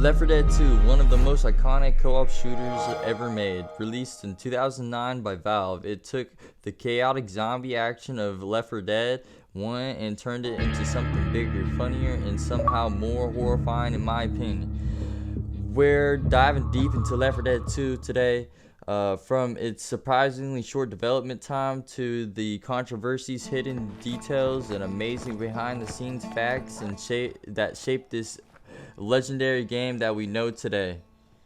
Left 4 Dead 2, one of the most iconic co-op shooters ever made. Released in 2009 by Valve, it took the chaotic zombie action of Left 4 Dead 1 and turned it into something bigger, funnier, and somehow more horrifying in my opinion. We're diving deep into Left 4 Dead 2 today, from its surprisingly short development time to the controversies, hidden details, and amazing behind-the-scenes facts that shaped this legendary game that we know today.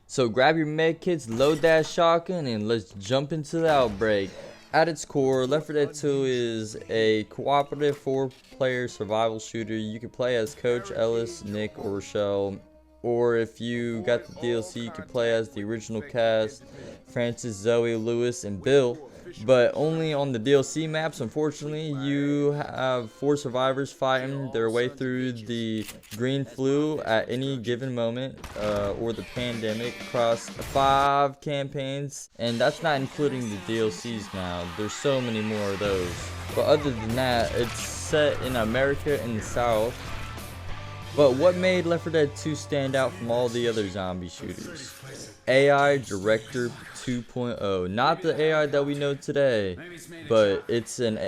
So grab your med kits, load that shotgun, and let's jump into the outbreak. At its core, Left 4 Dead 2 is a cooperative 4-player survival shooter. You can play as Coach, Ellis, Nick, or Rochelle. Or if you got the DLC, you can play as the original cast, Francis, Zoe, Lewis, and Bill. But only on the DLC maps, unfortunately. You have 4 survivors fighting their way through the green flu at any given moment, or the pandemic, across 5 campaigns. And that's not including the DLCs now. There's so many more of those. But other than that, it's set in America in the South. But what made Left 4 Dead 2 stand out from all the other zombie shooters? AI Director 2.0. Not the AI that we know today, but it's an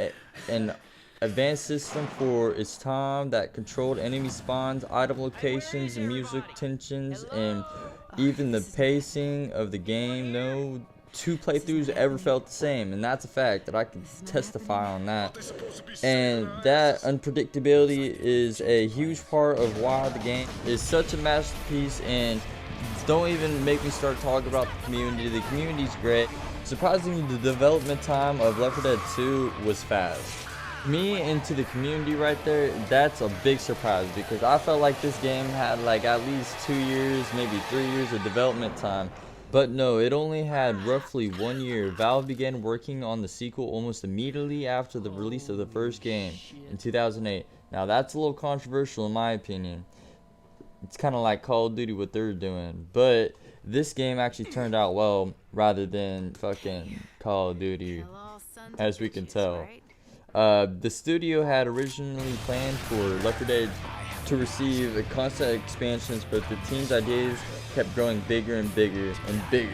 advanced system for its time that controlled enemy spawns, item locations, music tensions, and even the pacing of the game. No 2 playthroughs ever felt the same, and that's a fact that I can testify on that. And that unpredictability is a huge part of why the game is such a masterpiece. And don't even make me start talking about the community. The community's great. Surprisingly, the development time of Left 4 Dead 2 was fast. Me into the community right there, that's a big surprise, because I felt like this game had like at least 2 years, maybe 3 years of development time. But no, it only had roughly 1 year. Valve began working on the sequel almost immediately after the release of the first game in 2008. Now that's a little controversial in my opinion. It's kind of like Call of Duty what they're doing. But this game actually turned out well rather than fucking Call of Duty, as we can tell. The studio had originally planned for Left 4 Dead to receive constant expansions, but the team's ideas kept growing bigger and bigger and bigger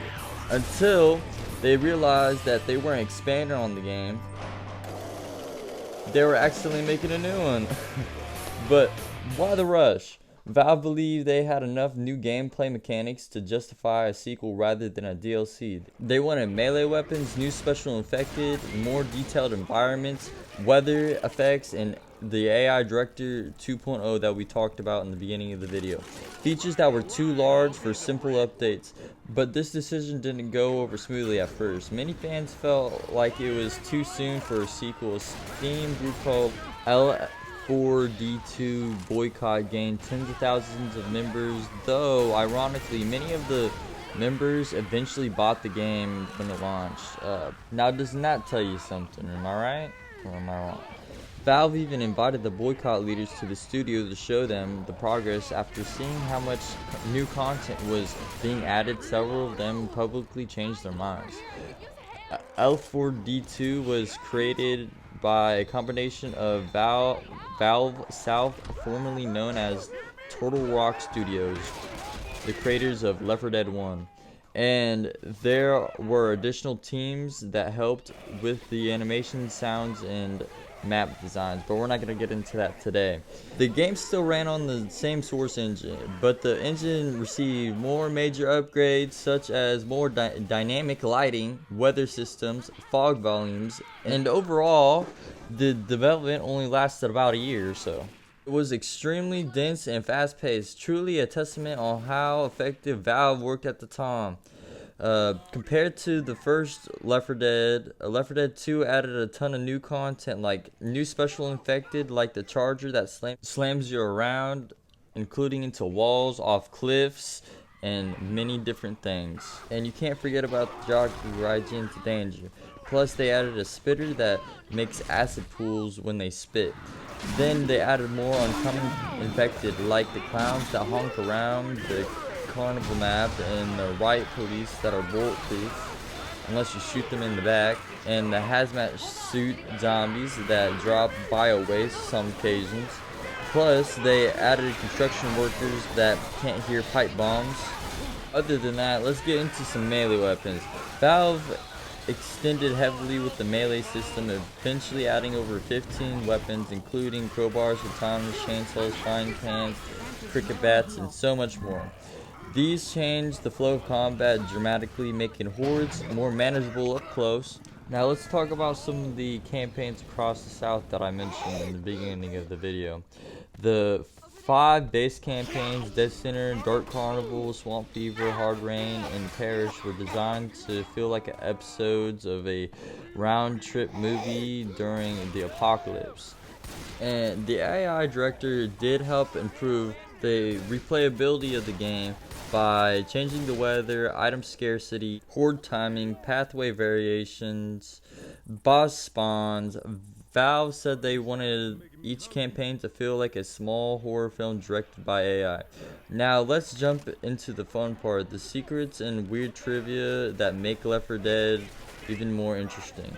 until they realized that they weren't expanding on the game. They were accidentally making a new one. But why the rush? Valve believed they had enough new gameplay mechanics to justify a sequel rather than a DLC. They wanted melee weapons, new special infected, more detailed environments, weather effects, and the AI Director 2.0 that we talked about in the beginning of the video. Features that were too large for simple updates, but this decision didn't go over smoothly at first. Many fans felt like it was too soon for a sequel. A Steam group called L4D2 Boycott gained tens of thousands of members, though ironically many of the members eventually bought the game when it launched. Now doesn't that tell you something? Am I right or am I wrong? Valve even invited the boycott leaders to the studio to show them the progress. After seeing how much new content was being added, several of them publicly changed their minds. L4D2 was created by a combination of Valve South, formerly known as Turtle Rock Studios, the creators of Left 4 Dead 1. And there were additional teams that helped with the animation, sounds, and map designs, but we're not going to get into that today. The game still ran on the same source engine, but the engine received more major upgrades, such as more dynamic lighting, weather systems, fog volumes, and overall the development only lasted about a year or so. It was extremely dense and fast-paced, truly a testament on how effective Valve worked at the time. Compared to the first Left 4 Dead, Left 4 Dead 2 added a ton of new content, like new special infected, like the charger that slams you around, including into walls, off cliffs, and many different things. And you can't forget about the jockey who rides you into danger. Plus they added a spitter that makes acid pools when they spit. Then they added more oncoming infected, like the clowns that honk around the carnival map, and the riot police that are bulletproof unless you shoot them in the back, and the hazmat suit zombies that drop bio waste some occasions. Plus, they added construction workers that can't hear pipe bombs. Other than that, let's get into some melee weapons. Valve extended heavily with the melee system, eventually adding over 15 weapons, including crowbars, katanas, chainsaws, frying pans, cricket bats, and so much more. These changed the flow of combat dramatically, making hordes more manageable up close. Now let's talk about some of the campaigns across the South that I mentioned in the beginning of the video. The 5 base campaigns, Dead Center, Dark Carnival, Swamp Fever, Hard Rain, and Parish, were designed to feel like episodes of a round-trip movie during the apocalypse. And the AI director did help improve the replayability of the game by changing the weather, item scarcity, horde timing, pathway variations, boss spawns. Valve said they wanted each campaign to feel like a small horror film directed by AI. Now let's jump into the fun part, the secrets and weird trivia that make Left 4 Dead even more interesting.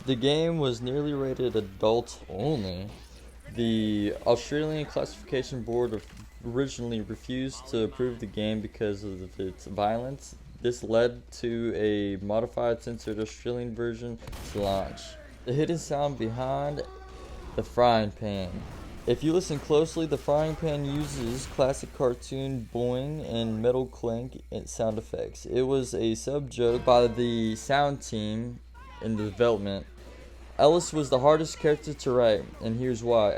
The game was nearly rated adult only. The Australian Classification Board originally refused to approve the game because of its violence. This led to a modified censored Australian version to launch. The hidden sound behind the frying pan. If you listen closely, the frying pan uses classic cartoon boing and metal clink sound effects. It was a sub-joke by the sound team in the development. Ellis was the hardest character to write, and here's why.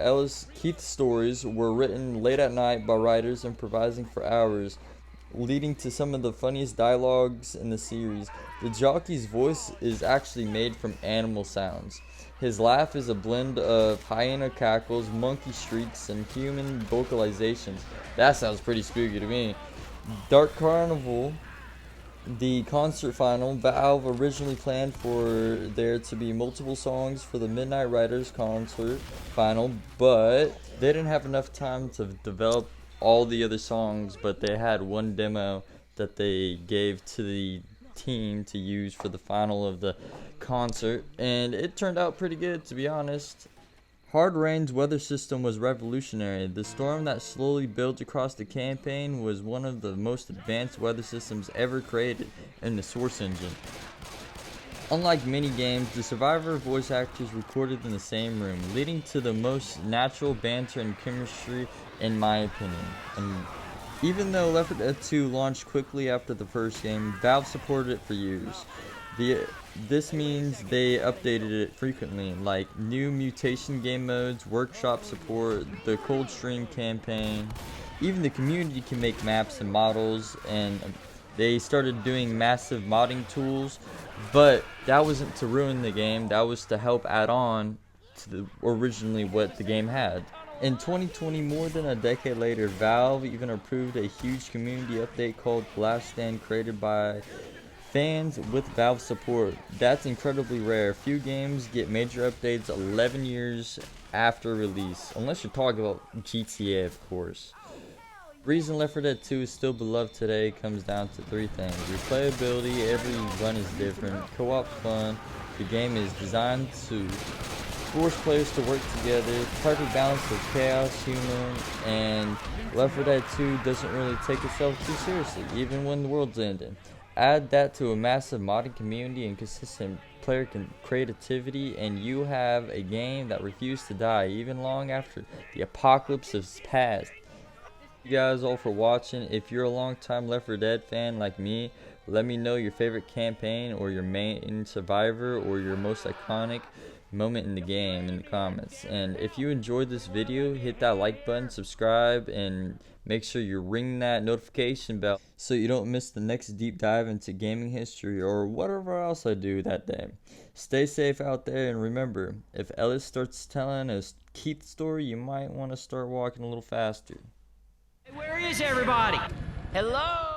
Keith's stories were written late at night by writers improvising for hours, leading to some of the funniest dialogues in the series. The jockey's voice is actually made from animal sounds. His laugh is a blend of hyena cackles, monkey shrieks, and human vocalizations. That sounds pretty spooky to me. Dark Carnival, the concert final. Valve originally planned for there to be multiple songs for the Midnight Riders concert final, but they didn't have enough time to develop all the other songs, but they had one demo that they gave to the team to use for the final of the concert, and it turned out pretty good, to be honest. Hard Rain's weather system was revolutionary. The storm that slowly built across the campaign was one of the most advanced weather systems ever created in the Source engine. Unlike many games, the Survivor voice actors recorded in the same room, leading to the most natural banter and chemistry, in my opinion. And even though Left 4 Dead 2 launched quickly after the first game, Valve supported it for years. This means they updated it frequently, like new mutation game modes, workshop support, the Coldstream campaign. Even the community can make maps and models, and they started doing massive modding tools, but that wasn't to ruin the game, that was to help add on to originally what the game had. In 2020, more than a decade later, Valve even approved a huge community update called Last Stand, created by fans with Valve support. That's incredibly rare. Few games get major updates 11 years after release, unless you're talking about GTA, of course. The reason Left 4 Dead 2 is still beloved today comes down to 3 things. Replayability, every run is different. Co-op fun, the game is designed to force players to work together, perfect balance of chaos, humor, and Left 4 Dead 2 doesn't really take itself too seriously, even when the world's ending. Add that to a massive modding community and consistent player creativity, and you have a game that refuses to die even long after the apocalypse has passed. Thank you guys all for watching. If you're a long-time Left 4 Dead fan like me, let me know your favorite campaign or your main survivor or your most iconic moment in the game in the comments. And if you enjoyed this video, hit that like button, subscribe, and make sure you're ringing that notification bell so you don't miss the next deep dive into gaming history or whatever else I do that day. Stay safe out there, and remember, if Ellis starts telling a Keith story, you might want to start walking a little faster. Hey, where is everybody? Hello?